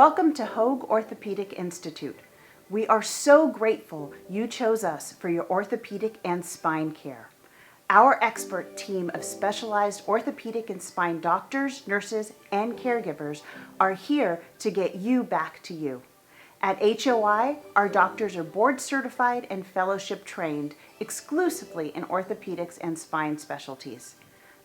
Welcome to Hoag Orthopedic Institute. We are so grateful you chose us for your orthopedic and spine care. Our expert team of specialized orthopedic and spine doctors, nurses, and caregivers are here to get you back to you. At HOI, our doctors are board certified and fellowship trained exclusively in orthopedics and spine specialties.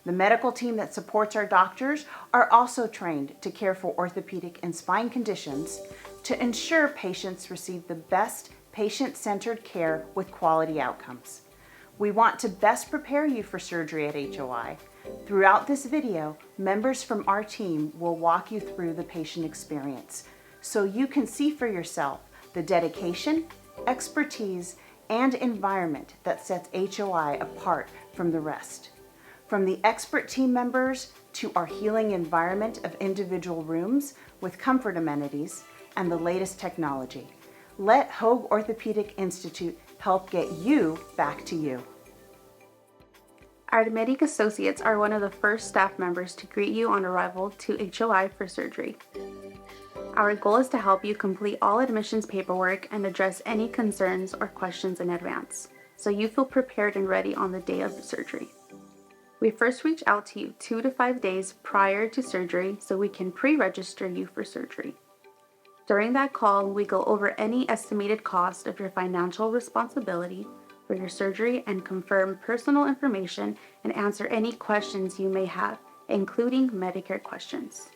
The medical team that supports our doctors are also trained to care for orthopedic and spine conditions to ensure patients receive the best patient-centered care with quality outcomes. We want to best prepare you for surgery at HOI. Throughout this video, members from our team will walk you through the patient experience so you can see for yourself the dedication, expertise, and environment that sets HOI apart from the rest. From the expert team members to our healing environment of individual rooms with comfort amenities and the latest technology, let Hoag Orthopedic Institute help get you back to you. Our admitting associates are one of the first staff members to greet you on arrival to HOI for surgery. Our goal is to help you complete all admissions paperwork and address any concerns or questions in advance, so you feel prepared and ready on the day of the surgery. We first reach out to you 2 to 5 days prior to surgery so we can pre-register you for surgery. During that call, we go over any estimated cost of your financial responsibility for your surgery and confirm personal information and answer any questions you may have, including Medicare questions.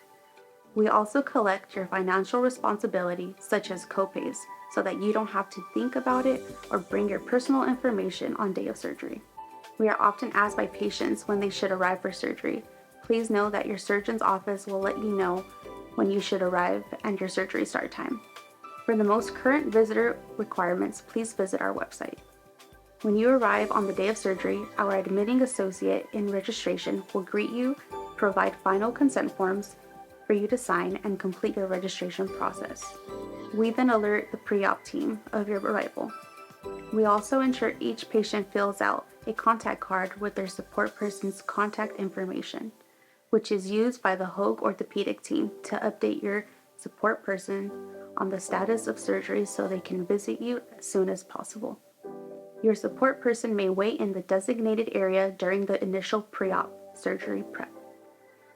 We also collect your financial responsibility, such as copays, so that you don't have to think about it or bring your personal information on day of surgery. We are often asked by patients when they should arrive for surgery. Please know that your surgeon's office will let you know when you should arrive and your surgery start time. For the most current visitor requirements, please visit our website. When you arrive on the day of surgery, our admitting associate in registration will greet you, provide final consent forms for you to sign, and complete your registration process. We then alert the pre-op team of your arrival. We also ensure each patient fills out a contact card with their support person's contact information, which is used by the Hoag Orthopedic team to update your support person on the status of surgery so they can visit you as soon as possible. Your support person may wait in the designated area during the initial pre-op surgery prep.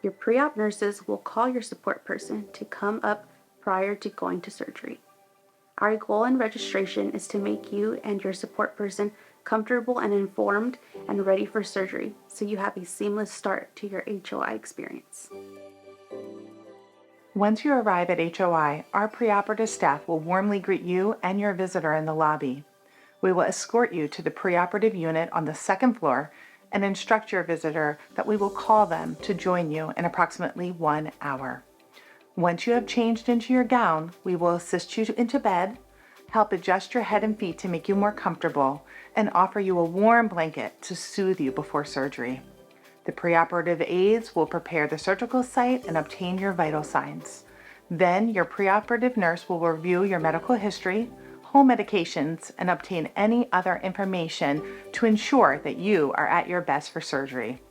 Your pre-op nurses will call your support person to come up prior to going to surgery. Our goal in registration is to make you and your support person comfortable and informed and ready for surgery, so you have a seamless start to your HOI experience. Once you arrive at HOI, our preoperative staff will warmly greet you and your visitor in the lobby. We will escort you to the preoperative unit on the second floor and instruct your visitor that we will call them to join you in approximately 1 hour. Once you have changed into your gown, we will assist you into bed, help adjust your head and feet to make you more comfortable, and offer you a warm blanket to soothe you before surgery. The preoperative aides will prepare the surgical site and obtain your vital signs. Then your preoperative nurse will review your medical history, home medications, and obtain any other information to ensure that you are at your best for surgery.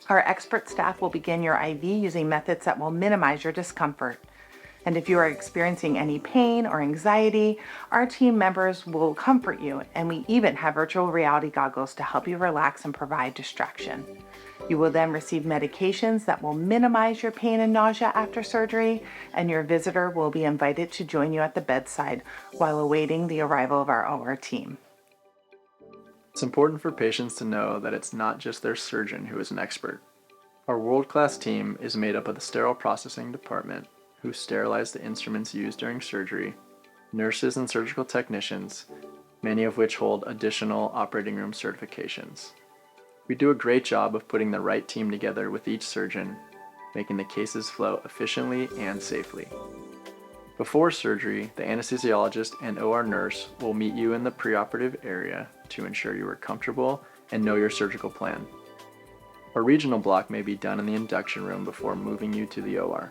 Our expert staff will begin your IV using methods that will minimize your discomfort. And if you are experiencing any pain or anxiety, our team members will comfort you, and we even have virtual reality goggles to help you relax and provide distraction. You will then receive medications that will minimize your pain and nausea after surgery, and your visitor will be invited to join you at the bedside while awaiting the arrival of our OR team. It's important for patients to know that it's not just their surgeon who is an expert. Our world-class team is made up of the sterile processing department, who sterilize the instruments used during surgery, nurses and surgical technicians, many of which hold additional operating room certifications. We do a great job of putting the right team together with each surgeon, making the cases flow efficiently and safely. Before surgery, the anesthesiologist and OR nurse will meet you in the preoperative area to ensure you are comfortable and know your surgical plan. A regional block may be done in the induction room before moving you to the OR.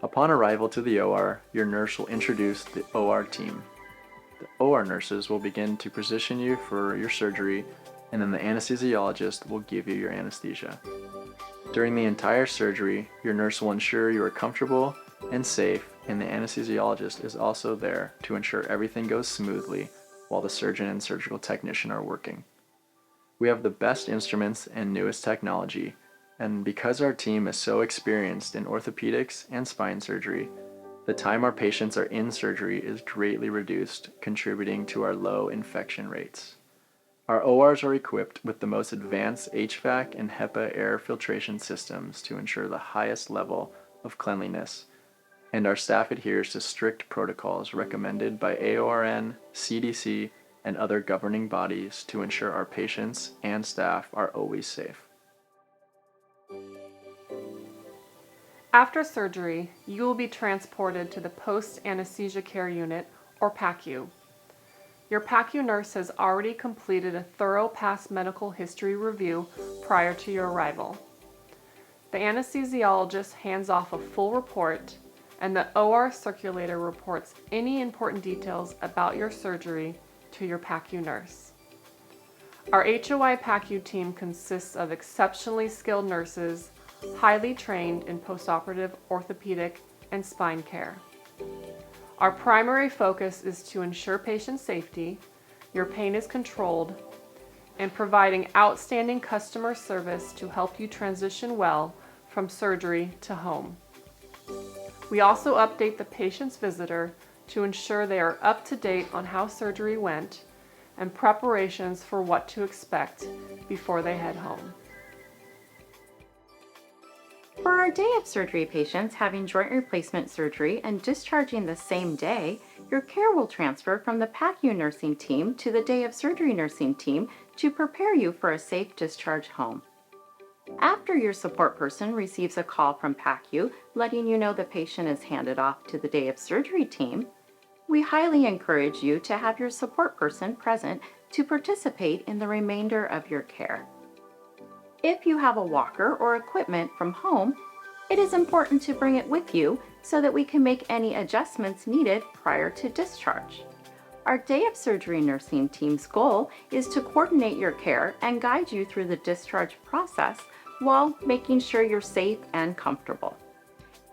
Upon arrival to the OR, your nurse will introduce the OR team. The OR nurses will begin to position you for your surgery, and then the anesthesiologist will give you your anesthesia. During the entire surgery, your nurse will ensure you are comfortable and safe and the anesthesiologist is also there to ensure everything goes smoothly while the surgeon and surgical technician are working. We have the best instruments and newest technology, and because our team is so experienced in orthopedics and spine surgery, the time our patients are in surgery is greatly reduced, contributing to our low infection rates. Our ORs are equipped with the most advanced HVAC and HEPA air filtration systems to ensure the highest level of cleanliness, and our staff adheres to strict protocols recommended by AORN, CDC, and other governing bodies to ensure our patients and staff are always safe. After surgery, you will be transported to the Post-Anesthesia Care Unit, or PACU. Your PACU nurse has already completed a thorough past medical history review prior to your arrival. The anesthesiologist hands off a full report, and the OR circulator reports any important details about your surgery to your PACU nurse. Our HOI PACU team consists of exceptionally skilled nurses, highly trained in post-operative orthopedic and spine care. Our primary focus is to ensure patient safety, your pain is controlled, and providing outstanding customer service to help you transition well from surgery to home. We also update the patient's visitor to ensure they are up to date on how surgery went and preparations for what to expect before they head home. For our day of surgery patients having joint replacement surgery and discharging the same day, your care will transfer from the PACU nursing team to the day of surgery nursing team to prepare you for a safe discharge home. After your support person receives a call from PACU letting you know the patient is handed off to the day of surgery team, we highly encourage you to have your support person present to participate in the remainder of your care. If you have a walker or equipment from home, it is important to bring it with you so that we can make any adjustments needed prior to discharge. Our day of surgery nursing team's goal is to coordinate your care and guide you through the discharge process while making sure you're safe and comfortable.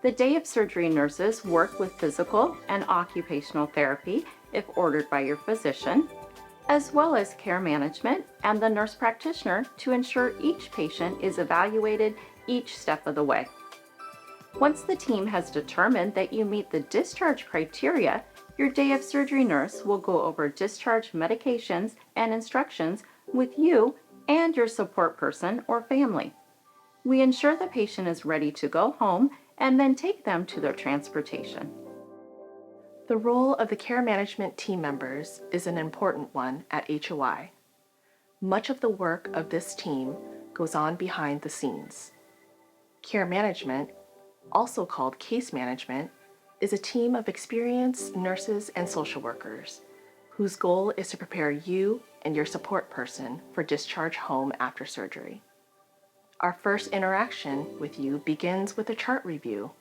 The day of surgery nurses work with physical and occupational therapy if ordered by your physician, as well as care management and the nurse practitioner to ensure each patient is evaluated each step of the way. Once the team has determined that you meet the discharge criteria, your day of surgery nurse will go over discharge medications and instructions with you and your support person or family. We ensure the patient is ready to go home and then take them to their transportation. The role of the care management team members is an important one at HOI. Much of the work of this team goes on behind the scenes. Care management, also called case management, is a team of experienced nurses and social workers whose goal is to prepare you and your support person for discharge home after surgery. Our first interaction with you begins with a chart review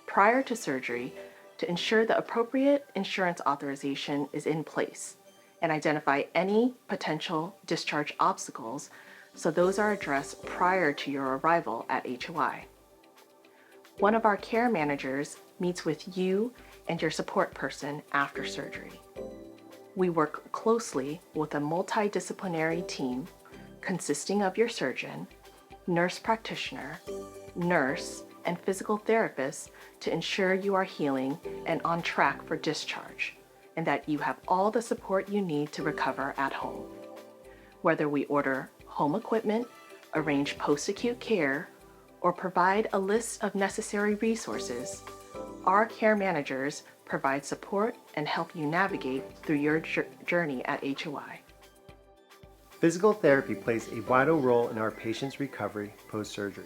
prior to surgery to ensure the appropriate insurance authorization is in place and identify any potential discharge obstacles so those are addressed prior to your arrival at HOI. One of our care managers meets with you and your support person after surgery. We work closely with a multidisciplinary team consisting of your surgeon, nurse practitioner, nurse, and physical therapist to ensure you are healing and on track for discharge, and that you have all the support you need to recover at home. Whether we order home equipment, arrange post-acute care, or provide a list of necessary resources, our care managers provide support and help you navigate through your journey at HOI. Physical therapy plays a vital role in our patient's recovery post-surgery.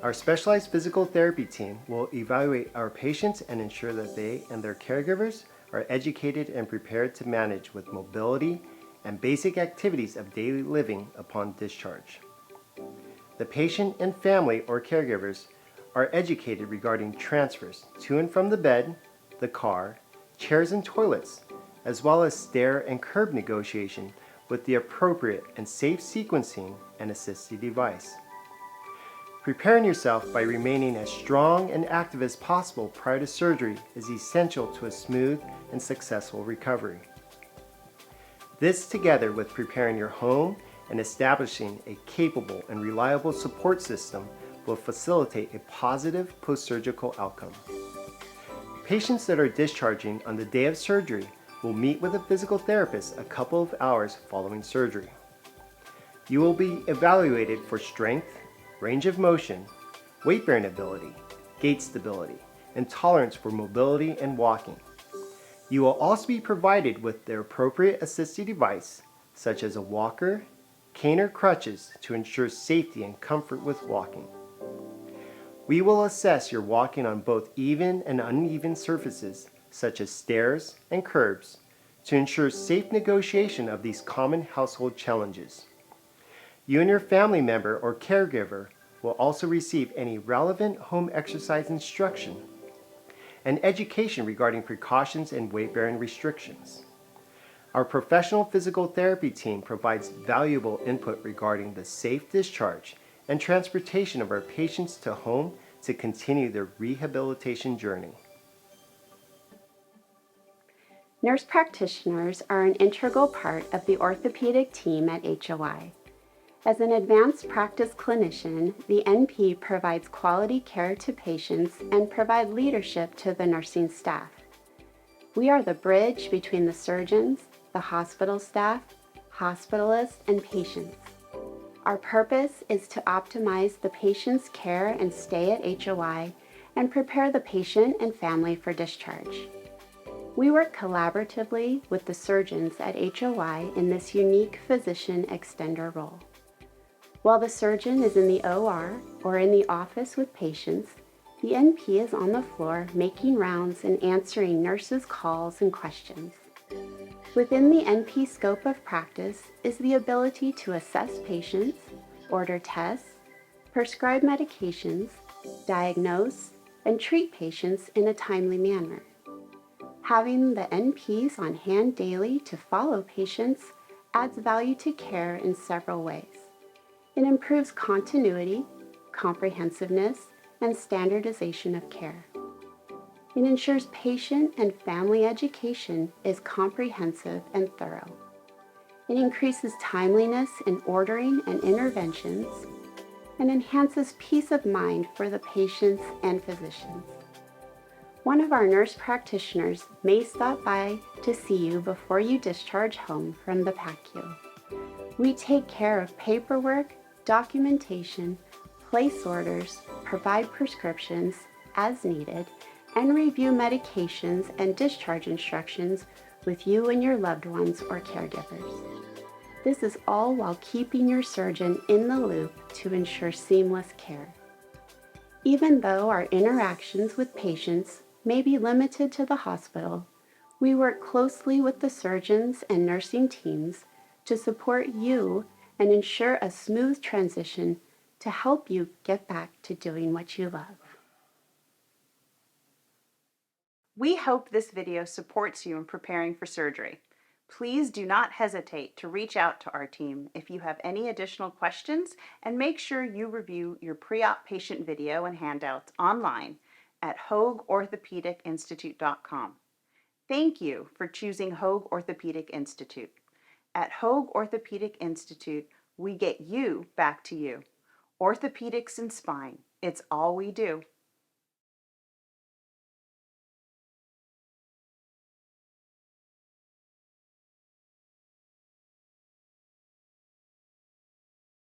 Our specialized physical therapy team will evaluate our patients and ensure that they and their caregivers are educated and prepared to manage with mobility and basic activities of daily living upon discharge. The patient and family or caregivers are educated regarding transfers to and from the bed, the car, chairs and toilets, as well as stair and curb negotiation with the appropriate and safe sequencing and assistive device. Preparing yourself by remaining as strong and active as possible prior to surgery is essential to a smooth and successful recovery. This, together with preparing your home and establishing a capable and reliable support system, will facilitate a positive post-surgical outcome. Patients that are discharging on the day of surgery will meet with a physical therapist a couple of hours following surgery. You will be evaluated for strength, range of motion, weight-bearing ability, gait stability, and tolerance for mobility and walking. You will also be provided with the appropriate assistive device, such as a walker, cane, or crutches to ensure safety and comfort with walking. We will assess your walking on both even and uneven surfaces, such as stairs and curbs, to ensure safe negotiation of these common household challenges. You and your family member or caregiver will also receive any relevant home exercise instruction and education regarding precautions and weight-bearing restrictions. Our professional physical therapy team provides valuable input regarding the safe discharge and transportation of our patients to home to continue their rehabilitation journey. Nurse practitioners are an integral part of the orthopedic team at HOI. As an advanced practice clinician, the NP provides quality care to patients and provide leadership to the nursing staff. We are the bridge between the surgeons, the hospital staff, hospitalists, and patients. Our purpose is to optimize the patient's care and stay at HOI and prepare the patient and family for discharge. We work collaboratively with the surgeons at HOI in this unique physician extender role. While the surgeon is in the OR or in the office with patients, the NP is on the floor making rounds and answering nurses' calls and questions. Within the NP scope of practice is the ability to assess patients, order tests, prescribe medications, diagnose, and treat patients in a timely manner. Having the NPs on hand daily to follow patients adds value to care in several ways. It improves continuity, comprehensiveness, and standardization of care. It ensures patient and family education is comprehensive and thorough. It increases timeliness in ordering and interventions and enhances peace of mind for the patients and physicians. One of our nurse practitioners may stop by to see you before you discharge home from the PACU. We take care of paperwork, documentation, place orders, provide prescriptions as needed, and review medications and discharge instructions with you and your loved ones or caregivers. This is all while keeping your surgeon in the loop to ensure seamless care. Even though our interactions with patients may be limited to the hospital, we work closely with the surgeons and nursing teams to support you and ensure a smooth transition to help you get back to doing what you love. We hope this video supports you in preparing for surgery. Please do not hesitate to reach out to our team if you have any additional questions, and make sure you review your pre-op patient video and handouts online at hoagorthopedicinstitute.com. Thank you for choosing Hoag Orthopedic Institute. At Hoag Orthopedic Institute, we get you back to you. Orthopedics and spine, it's all we do.